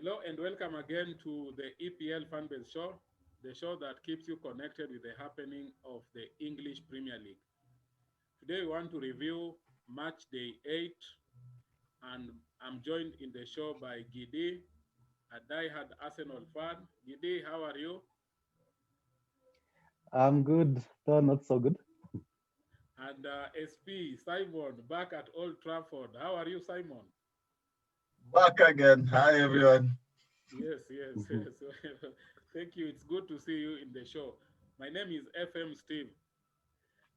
Hello and welcome again to the EPL Fanbase Show, the show that keeps you connected with the happening of the English Premier League. Today we want to review match day 8, and I'm joined in the show by Gidi, a die-hard Arsenal fan. Gidi, how are you? I'm good, though not so good. And SP, Simon, back at Old Trafford. How are you, Simon? Back again. Hi, everyone. Yes, yes, Mhm. yes. Thank you. It's good to see you in the show. My name is FM Steve.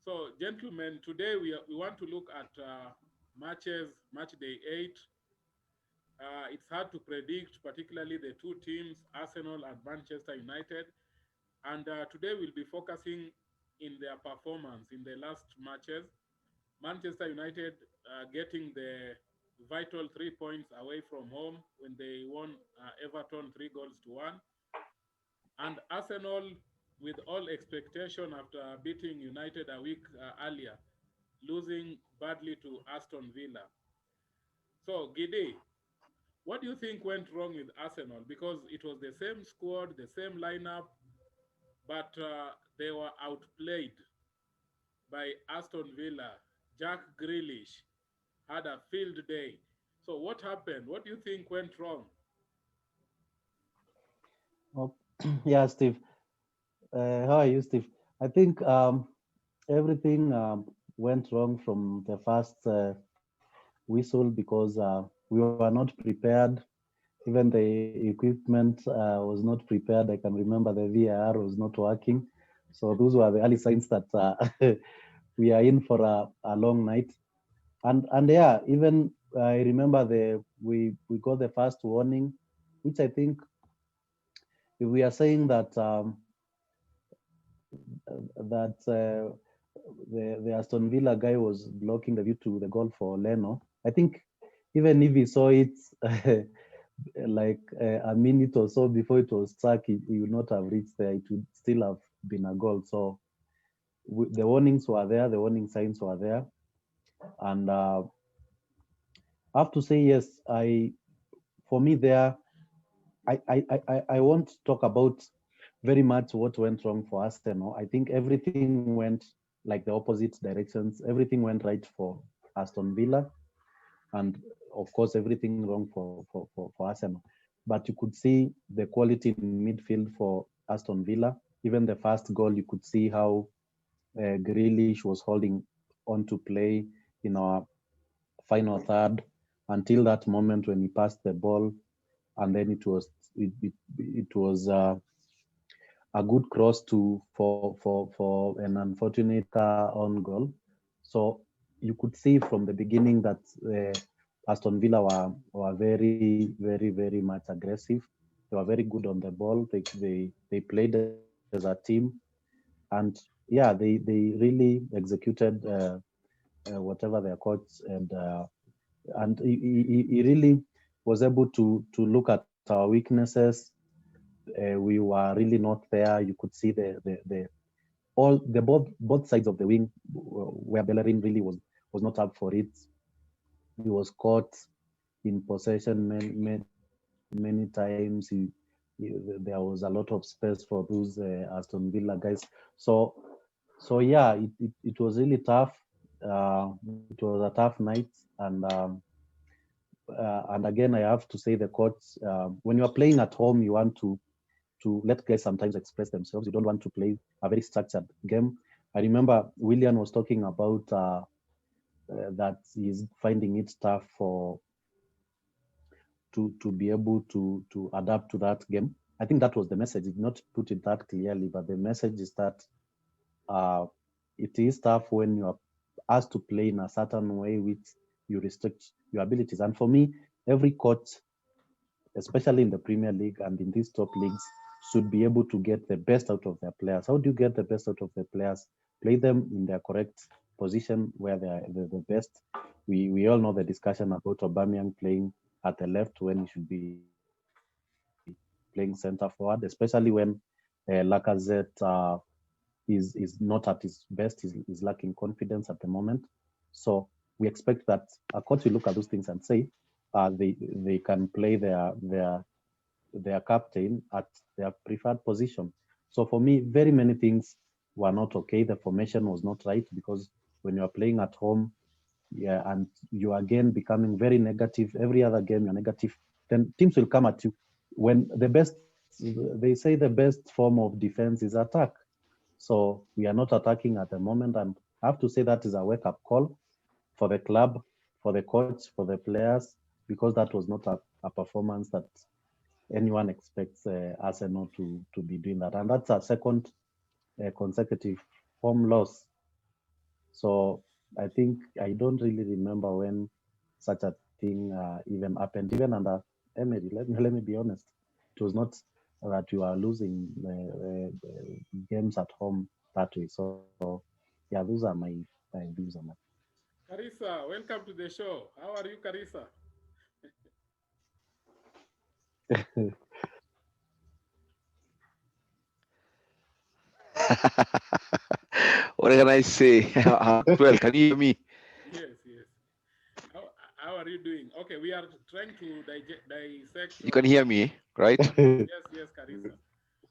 So, gentlemen, today we want to look at match day 8. It's hard to predict, particularly the two teams, Arsenal and Manchester United. And today we'll be focusing in their performance in the last matches. Manchester United getting the vital 3 points away from home when they won Everton 3 goals to 1. And Arsenal, with all expectation after beating United a week earlier, losing badly to Aston Villa. So, Gide, what do you think went wrong with Arsenal? Because it was the same squad, the same lineup, but they were outplayed by Aston Villa. Jack Grealish had a field day. So, what happened? What do you think went wrong? Oh, yeah, Steve. How are you, Steve? I think everything went wrong from the first whistle because we were not prepared. Even the equipment was not prepared. I can remember the VAR was not working. So those were the early signs that we are in for a long night. And yeah, even I remember we got the first warning, which I think if we are saying that that the Aston Villa guy was blocking the view to the goal for Leno, I think even if he saw it like a minute or so before it was struck, he would not have reached there. It would still have been a goal. So the warnings were there, the warning signs were there, and I have to say yes. I For me there, I won't talk about very much what went wrong for Arsenal. I think everything went like the opposite directions. Everything went right for Aston Villa, and of course everything wrong for Arsenal. But you could see the quality in midfield for Aston Villa. Even the first goal, you could see how Grealish was holding on to play in our final third until that moment when he passed the ball, and then it was a good cross to for an unfortunate on goal. So you could see from the beginning that Aston Villa were very much aggressive. They were very good on the ball. They played as a team, and yeah, they really executed whatever their coach and he really was able to look at our weaknesses. We were really not there. You could see the all the both sides of the wing where Bellerin really was not up for it. He was caught in possession many times. There was a lot of space for those Aston Villa guys. So so yeah, it was really tough. It was a tough night, and again, I have to say the coach. When you are playing at home, you want to let guys sometimes express themselves. You don't want to play a very structured game. I remember William was talking about that he's finding it tough for to be able to adapt to that game. I think that was the message. He did not put it that clearly, but the message is that uh, it is tough when you are asked to play in a certain way which you restrict your abilities. And for me, every coach, especially in the Premier League and in these top leagues, should be able to get the best out of their players. How do you get the best out of the players? Play them in their correct position where they are the best. We all know the discussion about Aubameyang playing at the left when he should be playing center forward, especially when Lacazette is not at his best. He's lacking confidence at the moment. So we expect that a coach will look at those things and say they can play their their captain at their preferred position. So for me, very many things were not okay. The formation was not right because when you are playing at home, yeah, and you are again becoming very negative. Every other game you're negative, then teams will come at you. When they say the best form of defense is attack. So we are not attacking at the moment, and I have to say that is a wake-up call for the club, for the coach, for the players, because that was not a performance that anyone expects Arsenal to be doing that, and that's a second consecutive home loss. So I think I don't really remember when such a thing even happened, even under Emery. Let me be honest. It was not that you are losing games at home that way. So yeah, those are my views on that. Carissa, welcome to the show. How are you, Carissa? What can I say? Well, can you hear me? Yes, yes. How are you doing? Okay, we are trying to dissect You can on hear match. me, right? Yes, yes, Carissa.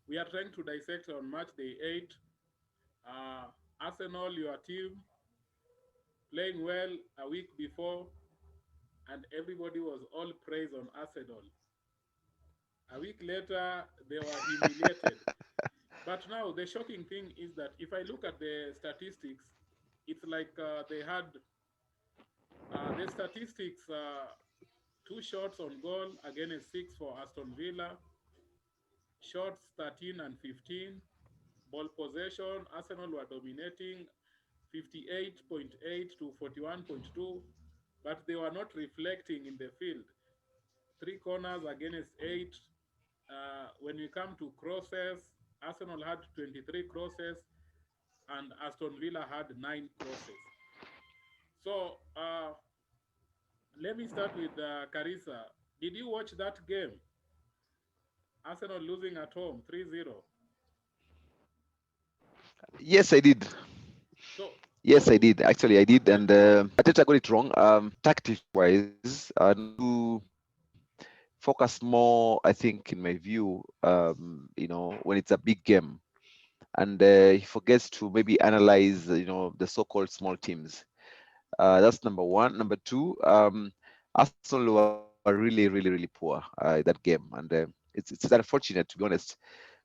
We are trying to dissect on match day 8. Arsenal, your team, playing well a week before, and everybody was all praise on Arsenal. A week later, they were humiliated. But now the shocking thing is that if I look at the statistics, it's like they had the statistics: two shots on goal against six for Aston Villa, shots 13 and 15, ball possession. Arsenal were dominating 58.8 to 41.2, but they were not reflecting in the field. Three corners against eight. When we come to crosses, Arsenal had 23 crosses and Aston Villa had 9 crosses. So let me start with Carissa. Did you watch that game? Arsenal losing at home 3-0. Yes, I did. So Yes, I did. Actually, I did, and Arteta got it wrong. Tactics-wise, to focus more, I think, in my view, when it's a big game, and he forgets to maybe analyze, the so-called small teams. That's number one. Number two, Arsenal were really, really, really poor that game, and it's unfortunate, to be honest,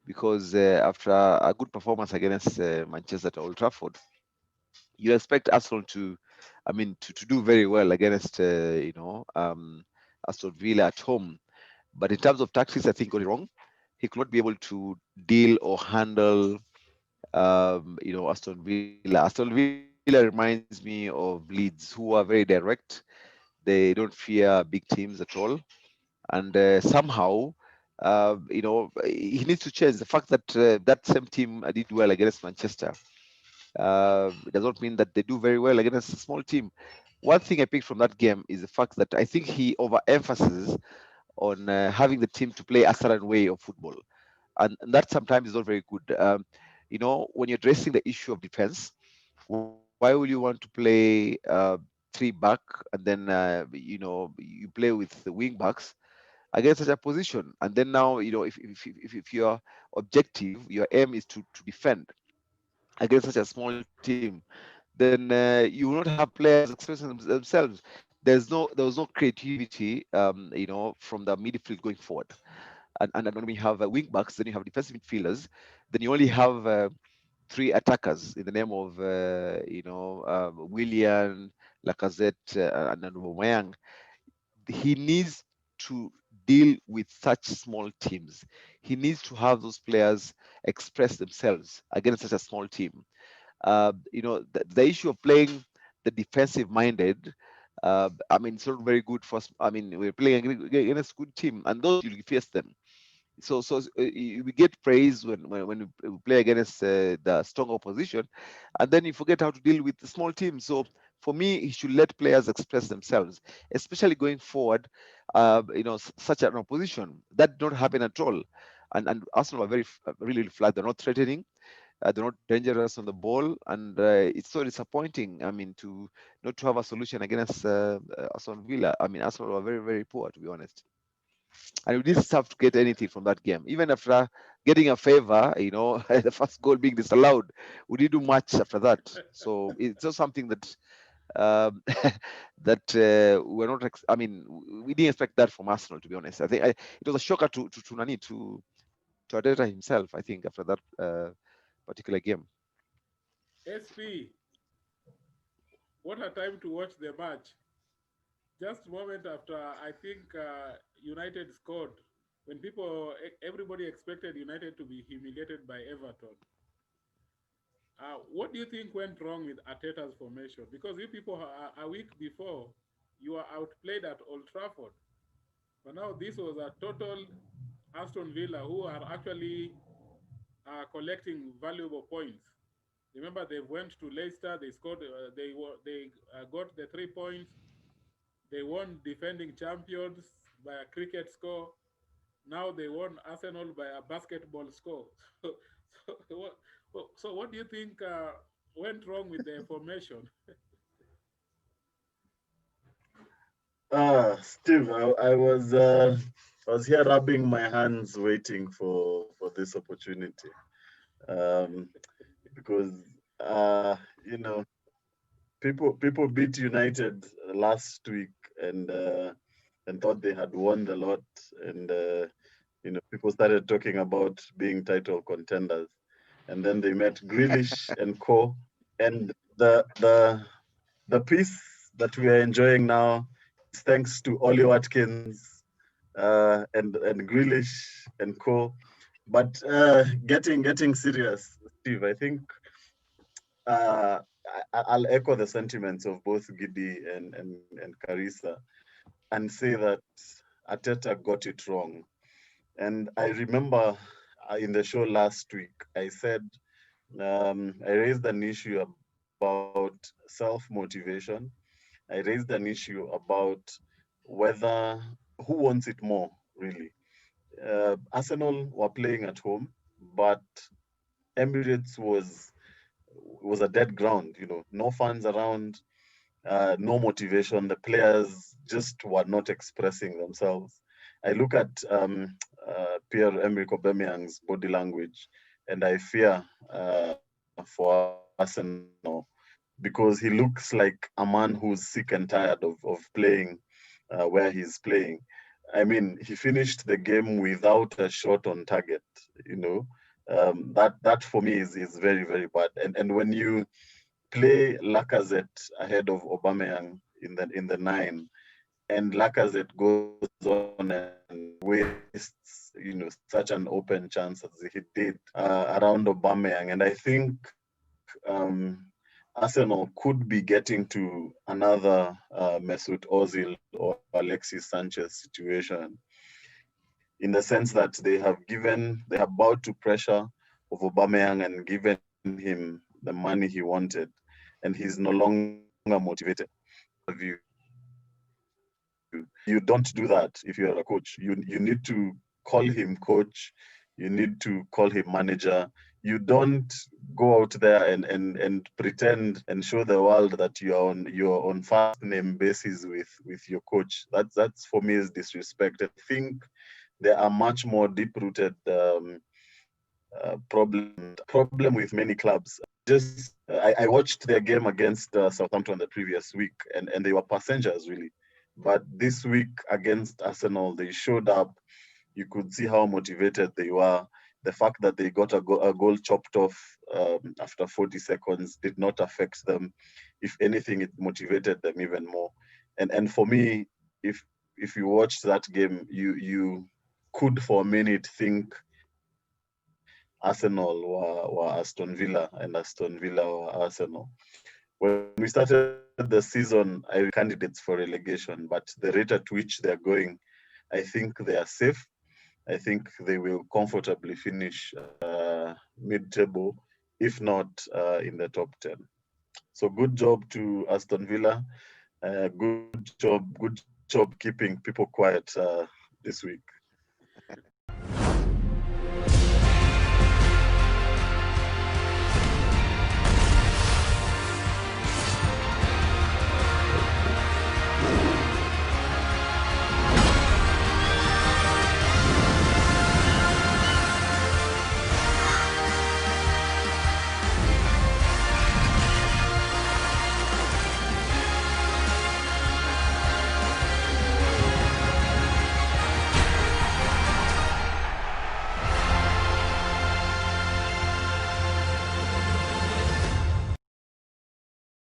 because after a good performance against Manchester at Old Trafford, you expect Arsenal to do very well against Aston Villa at home. But in terms of tactics, I think got it wrong. He could not be able to deal or handle Aston Villa. Aston Villa reminds me of Leeds, who are very direct. They don't fear big teams at all, and somehow, he needs to change the fact that that same team did well against Manchester. It does not mean that they do very well against a small team. One thing I picked from that game is the fact that I think he overemphasizes on having the team to play a certain way of football, and that sometimes is not very good. When you're addressing the issue of defense, why would you want to play three back and then you play with the wing backs against such a position? And then now, if your objective, your aim is to defend against such a small team, then you will not have players expressing themselves. There was no creativity, from the midfield going forward. And then when we have wing backs, then you have defensive midfielders, then you only have three attackers in the name of Willian, Lacazette, and then Aubameyang. He needs to deal with such small teams. He needs to have those players express themselves against such a small team. The issue of playing the defensive minded, it's not very good for us. We're playing against a good team, and those you face them. We get praise when we play against the strong opposition, and then you forget how to deal with the small teams. So for me, he should let players express themselves, especially going forward. Such an opposition that don't happen at all, and Arsenal are really flat. They're not threatening. They're not dangerous on the ball, and it's so disappointing. To not to have a solution against Aston Villa. Arsenal are very, very poor, to be honest. and we didn't have to get anything from that game. Even after getting a favor, the first goal being disallowed, we didn't do much after that. So it's just something that that we're not. I mean, we didn't expect that from Arsenal, to be honest. I think it was a shocker to Nani to Arteta himself. I think after that particular game. SP, what a time to watch the match. Just a moment after I think United scored, when everybody expected United to be humiliated by Everton. What do you think went wrong with Arteta's formation? Because you people a week before, you were outplayed at Old Trafford. But now this was a total Aston Villa who are actually collecting valuable points. Remember, they went to Leicester. They scored. They got the 3 points. They won defending champions by a cricket score. Now they won Arsenal by a basketball score. So, what do you think went wrong with the formation? Steve, I was here rubbing my hands waiting for this opportunity. Um, because you know, people beat United last week and thought they had won the lot, and people started talking about being title contenders, and then they met Grealish and co, and the piece that we are enjoying now is thanks to Ollie Watkins and Grealish and co. But getting serious, Steve, I think uh, I'll echo the sentiments of both Gidi and Carissa and say that Arteta got it wrong. And I remember in the show last week, I said I raised an issue about self-motivation. I raised an issue about whether who wants it more, really. Arsenal were playing at home, but Emirates was a dead ground. No fans around, no motivation. The players just were not expressing themselves. I look at Pierre-Emerick Aubameyang's body language, and I fear for Arsenal because he looks like a man who's sick and tired of playing where he's playing. I mean, he finished the game without a shot on target. You know, that for me is very very bad. And when you play Lacazette ahead of Aubameyang in the nine, and Lacazette goes on and wastes such an open chance as he did around Aubameyang, and I think Arsenal could be getting to another Mesut Ozil or Alexis Sanchez situation, in the sense that they have bowed to pressure of Aubameyang and given him the money he wanted, and he's no longer motivated. You don't do that if you're a coach. You need to call him coach. You need to call him manager. You don't go out there and pretend and show the world that you're on first name basis with your coach. That's for me is disrespect. And I think there are much more deep rooted problem with many clubs. I watched their game against Southampton the previous week, and they were passengers really. But this week against Arsenal, they showed up. You could see how motivated they were. The fact that they got a goal chopped off after 40 seconds did not affect them. If anything, it motivated them even more. And for me, if you watch that game, you could for a minute think Arsenal were Aston Villa and Aston Villa were Arsenal. When we started the season, I candidates for relegation, but the rate at which they're going, I think they are safe. I think they will comfortably finish mid-table, if not in the top 10. So good job to Aston Villa. Good job keeping people quiet this week.